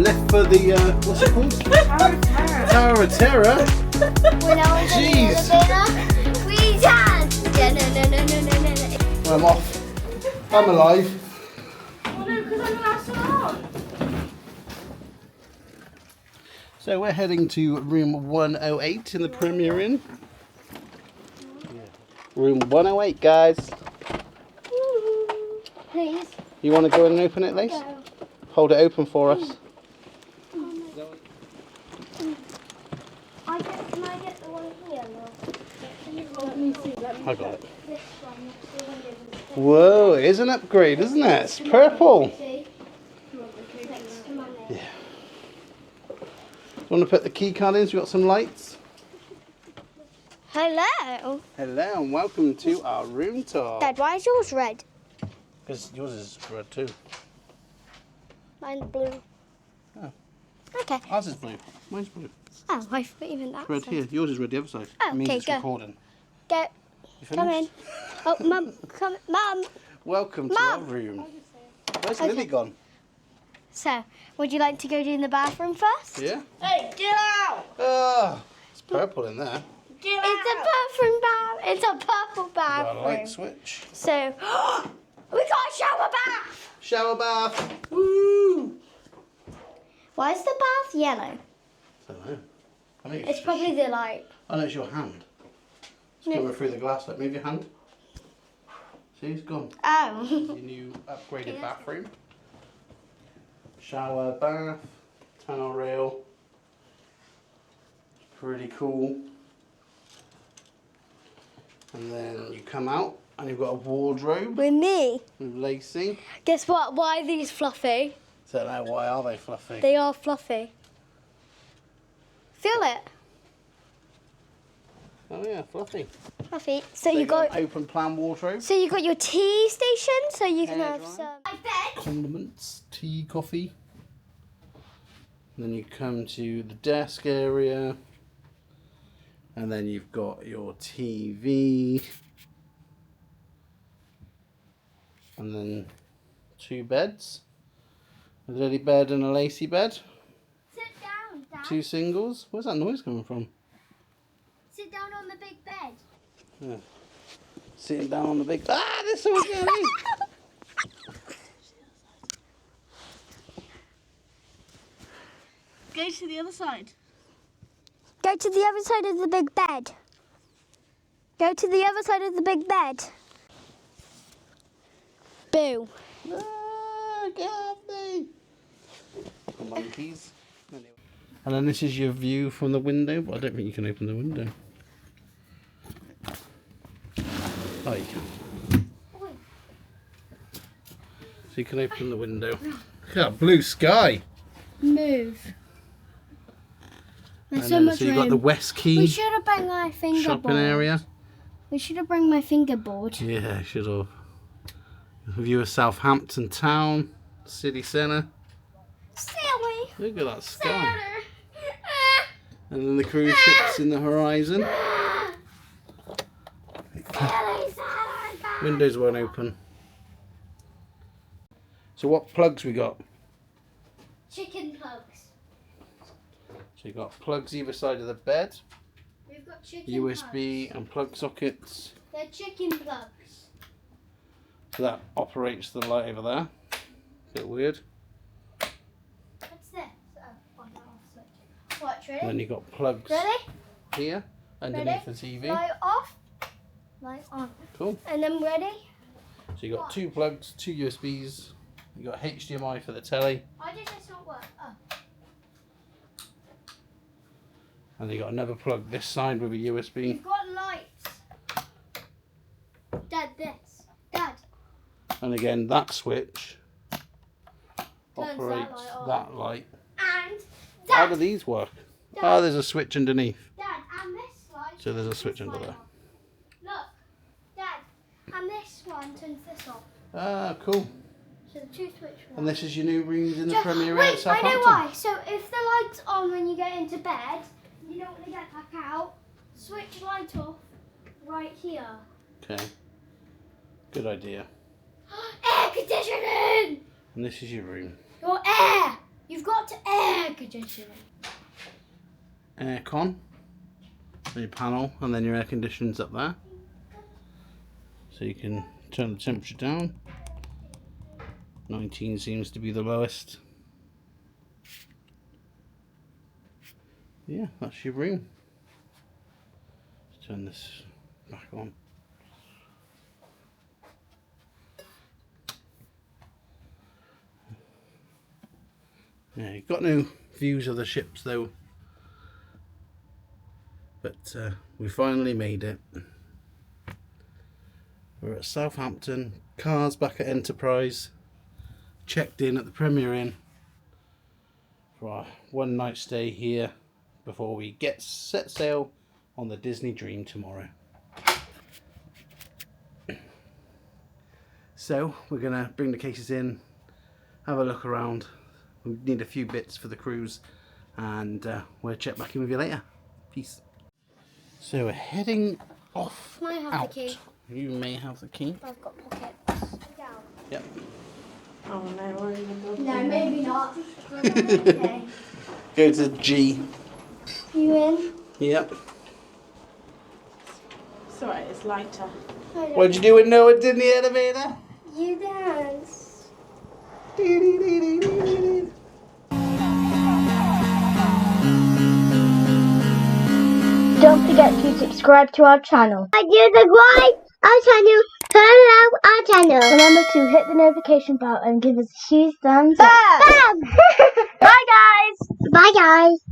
left for the, what's it called? Tower of Terror. When I was in the elevator, we danced. Well, I'm off. I'm alive. Oh no, because I'm an astronaut. So we're heading to room 108 in the Premier Inn. Room 108, guys. Please. You want to go in and open it, Lace? Go. Hold it open for us. Can I get the one here? Let me see. I got it. This one next to the window. Whoa, it is an upgrade, isn't it? It's purple. See? Next to my name. Yeah. You want to put the key card in? So we've got some lights. Hello. Hello and welcome to our room tour. Dad, why is yours red? Because yours is red too. Mine's blue. Oh. Okay. Ours is blue. Mine's blue. Oh, I forgot even that. Red here. Yours is red the other side. Oh, It means okay, it's go. recording. Go. You Come finished? in. Oh, Mum, come, Mum. Welcome to Mum. our room. Where's Okay. Lily gone? So, would you like to go in the bathroom first? Yeah? Hey, get out! Oh, it's purple in there. It's a bathroom It's a purple Got a bathroom. light switch. So, we got a shower bath. Shower bath. Woo! Why is the bath yellow? I don't know. I think It's probably the light. Oh no, it's your hand. It's coming through the glass. Like, move your hand. See, it's gone. Oh. Your new upgraded bathroom. Shower, bath, towel rail. Pretty cool. And then you come out and you've got a wardrobe With me. with lacing. Guess what? Why are these fluffy? Don't know why are they fluffy. They are fluffy. Feel it. Oh yeah, fluffy. Fluffy. So So you got. an open plan wardrobe. So you got your tea station, so you can Hair have dryer. some. My bed. Condiments, tea, coffee. And then you come to the desk area. And then you've got your TV. And then 2 beds. A Lily bed and a Lacey bed. Sit down, Dad. 2 singles. Where's that noise coming from? Sit down on the big bed. Yeah. Sitting down on the big... Ah, there's someone getting in. Go to the other side. Go to the other side of the big bed. Go to the other side of the big bed. Boo. Ah, get off me. The monkeys. And then this is your view from the window, but I don't think you can open the window. Oh, you can. So you can open the window. Look at that blue sky. Move. There's And so then, much so you've room. got the West We Quay should have brought my fingerboard. shopping area. We should have brought my fingerboard. Yeah, should have. A view of Southampton Town, City Centre. Silly. Look at that sky. And then the cruise ships in the horizon. Windows won't open. So what plugs we got? Chicken plugs. So you've got plugs either side of the bed, We've got chicken USB and plug sockets. They're chicken plugs. So that operates the light over there. Bit weird. What's this? Oh, on and off switch. Watch, ready? And then you've got plugs Ready? here underneath the TV. Light off. Light on. Cool. And then ready? So you've got 2 plugs, 2 USBs. You've got HDMI for the telly. Why did this not work? Oh. And you've got another plug this side with a USB. You've got lights. Dad, this. Dad. And again, that switch Turns operates that light on. that light. And How Dad. do these work? Dad. Oh, there's a switch underneath. Dad, and this light. So there's a turns switch this under light there. on. Look. Dad. And this one turns this off. Ah, cool. So the 2 switch ones. And this is your new rooms in the Just- Premier Inn at Wait, I Southampton. know why. So if the light's on when you get into bed, and you don't want to get back out, switch light off right here. Okay. Good idea. Air conditioning! And this is your room. Your air! You've got to air conditioning. Aircon. So your panel, and then your air conditioning's up there. So you can turn the temperature down. 19 seems to be the lowest. Yeah, that's your room. Let's turn this back on. Yeah, you've got no views of the ships though, but we finally made it. We're at Southampton, cars back at Enterprise, checked in at the Premier Inn for our one night stay here before we set sail on the Disney Dream tomorrow. So we're gonna bring the cases in, have a look around. We need a few bits for the cruise, and we'll check back in with you later. Peace. So we're heading off. Can I have out. the key? You may have the key. I've got pockets. Yep. Oh no, we're in the No, maybe not. Okay. Go to G. You in? Yep. It's alright, it's lighter. What'd you do when no one's in the elevator? You dance. Don't forget to subscribe to our channel. I do subscribe our channel, turn on our channel. Remember to hit the notification bell and give us a huge thumbs up. Bam! Bye guys! Bye guys!